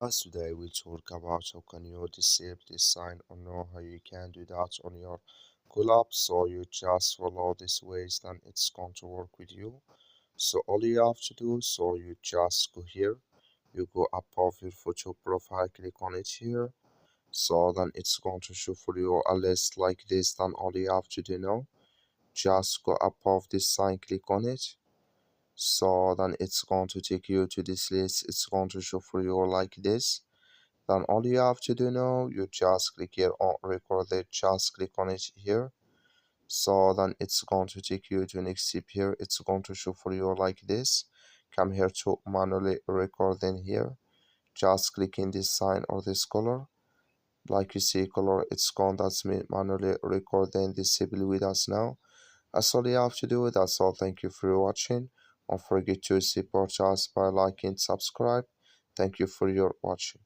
As today we'll talk about how can you disable this sign or know how you can do that on your CallApp. So you just follow this ways, then it's going to work with you. So all you have to do, so you just go here, you go above your photo profile, click on it here. So then it's going to show for you a list like this. Then all you have to do now, just go above this sign, click on it. So then it's going to take you to this list. It's going to show for you like this. Then all you have to do now, you just click here on record it, just click on it here. So then it's going to take you to next step here. It's going to show for you like this. Come here to manually record in here. Just click in this sign or this color. Like you see color, it's gone. That's me manually record and disable with us now. That's all you have to do. That's all. Thank you for watching. Don't forget to support us by liking, subscribe. Thank you for your watching.